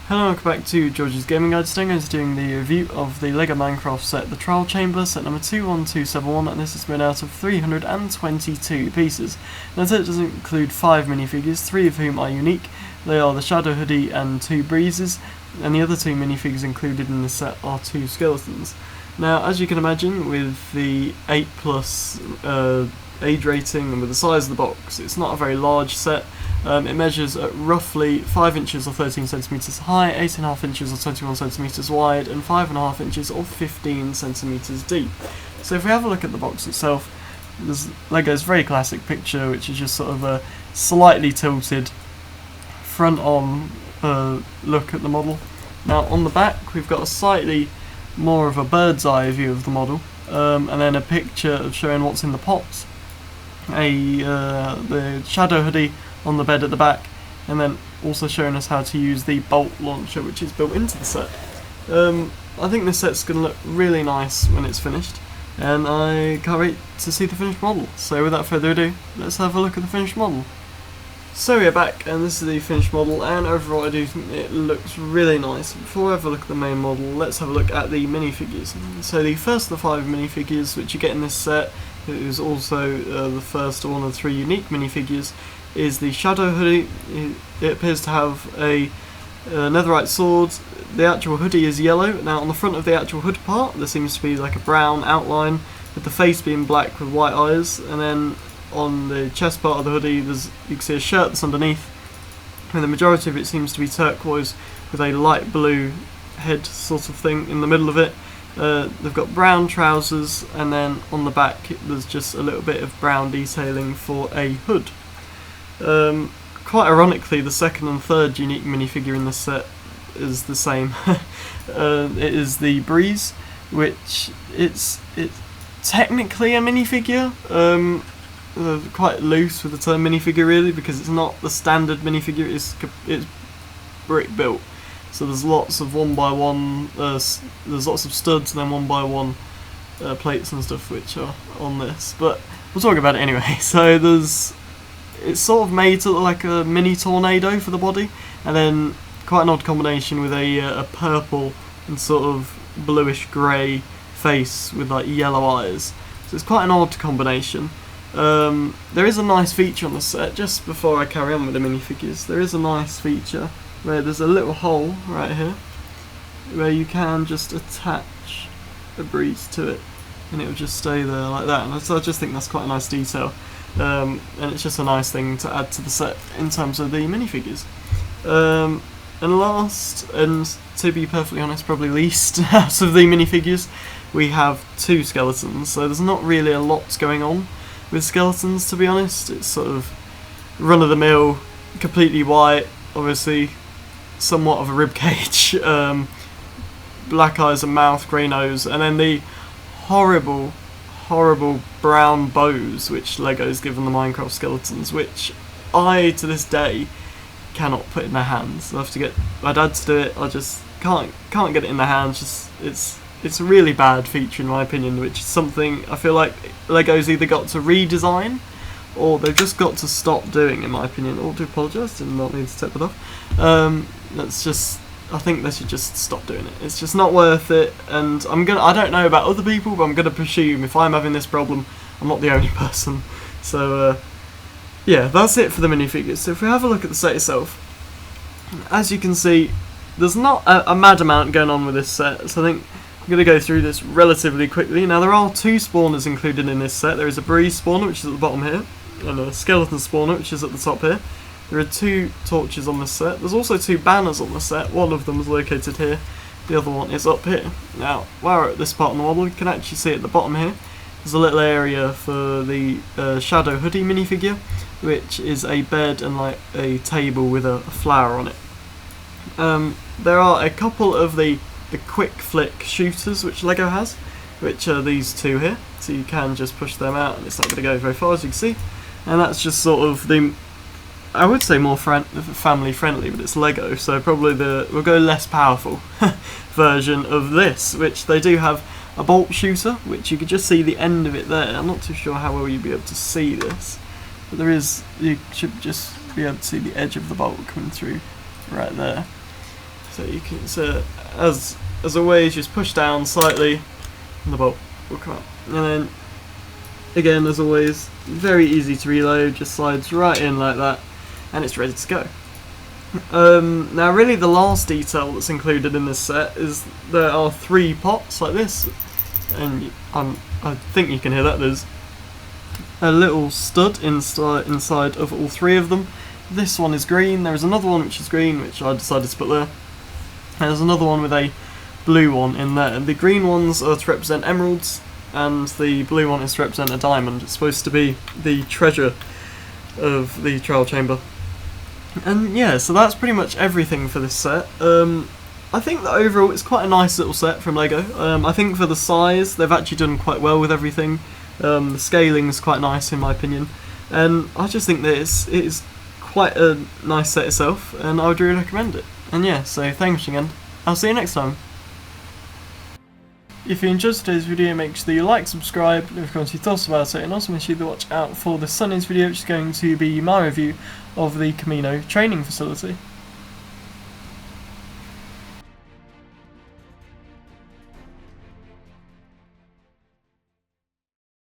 Hello and welcome back to George's Gaming Guide. Today I'm going to be doing the review of the LEGO Minecraft set, the Trial Chamber, set number 21271, and this is made out of 322 pieces. Now the set does include 5 minifigures, 3 of whom are unique. They are the Shadow Hoodie and 2 Breezes, and the other 2 minifigures included in the set are 2 skeletons. Now, as you can imagine, with the 8+ age rating and with the size of the box, it's not a very large set. It measures at roughly 5 inches or 13 centimeters high, 8.5 inches or 21 centimeters wide, and 5.5 inches or 15 centimeters deep. So if we have a look at the box itself, there's LEGO's very classic picture, which is just sort of a slightly tilted front-on look at the model. Now on the back, we've got a slightly more of a bird's eye view of the model, and then a picture of showing what's in the pots. The Shadow Hoodie on the bed at the back, and then also showing us how to use the bolt launcher which is built into the set. I think this set's going to look really nice when it's finished, and I can't wait to see the finished model. So without further ado, let's have a look at the finished model. So we're back, and this is the finished model, and overall I do think it looks really nice. Before we have a look at the main model, let's have a look at the minifigures. So the first of the 5 minifigures which you get in this set, it is also the first one of the 3 unique minifigures, is the Shadow Hoodie. It appears to have a netherite sword. The actual hoodie is yellow. Now on the front of the actual hood part there seems to be like a brown outline, with the face being black with white eyes, and then on the chest part of the hoodie you can see a shirt that's underneath, and the majority of it seems to be turquoise with a light blue head sort of thing in the middle of it. They've got brown trousers, and then on the back there's just a little bit of brown detailing for a hood. Quite ironically, the second and third unique minifigure in this set is the same. It is the Breeze, which it's technically a minifigure. Quite loose with the term minifigure really, because it's not the standard minifigure. It's brick built. So there's lots of 1x1. There's lots of studs and then 1x1 plates and stuff which are on this. But we'll talk about it anyway. So it's sort of made to look like a mini tornado for the body, and then quite an odd combination with a purple and sort of bluish grey face with like yellow eyes. So it's quite an odd combination. There is a nice feature on the set, just before I carry on with the minifigures. There is a nice feature where there's a little hole right here where you can just attach a Breeze to it and it will just stay there like that. And so I just think that's quite a nice detail. And it's just a nice thing to add to the set in terms of the minifigures. And last, and to be perfectly honest, probably least out of the minifigures, we have 2 skeletons. So there's not really a lot going on with skeletons, to be honest. It's sort of run-of-the-mill, completely white, obviously somewhat of a ribcage, black eyes and mouth, grey nose, and then the horrible brown bows which LEGO's given the Minecraft skeletons, which I, to this day, cannot put in their hands. I have to get my dad to do it. I just can't get it in their hands. Just it's a really bad feature in my opinion, which is something I feel like LEGO's either got to redesign or they've just got to stop doing, in my opinion. I do apologise, did not mean to take that off. I think they should just stop doing it. It's just not worth it, and I don't know about other people, but I'm gonna presume if I'm having this problem, I'm not the only person. So yeah, that's it for the minifigures. So if we have a look at the set itself, as you can see, there's not a mad amount going on with this set, so I think I'm going to go through this relatively quickly. Now there are 2 spawners included in this set. There is a Breeze spawner, which is at the bottom here, and a skeleton spawner, which is at the top here. There are 2 torches on this set. There's also 2 banners on the set. One of them is located here, the other one is up here. Now, while we're at this part of the model, you can actually see at the bottom here, there's a little area for the Shadow Hoodie minifigure, which is a bed and like a table with a flower on it. There are a couple of the quick flick shooters which LEGO has, which are these 2 here. So you can just push them out and it's not going to go very far, as you can see. And that's just sort of the, I would say more family friendly, but it's LEGO, so probably we'll go less powerful version of this, which they do have a bolt shooter, which you could just see the end of it there. I'm not too sure how well you'd be able to see this, but you should just be able to see the edge of the bolt coming through right there. So you can, as always, just push down slightly and the bolt will come out. And then again, as always, very easy to reload, just slides right in like that and it's ready to go. Now really the last detail that's included in this set is there are 3 pots like this, and I think you can hear that there's a little stud inside of all 3 of them. This one is green, there is another one which is green which I decided to put there, and there's another one with a blue one in there. The green ones are to represent emeralds and the blue one is to represent a diamond. It's supposed to be the treasure of the trial chamber. And yeah, so that's pretty much everything for this set. I think that overall it's quite a nice little set from LEGO. I think for the size they've actually done quite well with everything. The scaling is quite nice in my opinion, and I just think that it is quite a nice set itself, and I would really recommend it. And yeah, so thanks again. I'll see you next time. If you enjoyed today's video, make sure that you like, subscribe, leave comments your thoughts about it, and also make sure to watch out for the Sunday's video, which is going to be my review of the Camino training facility.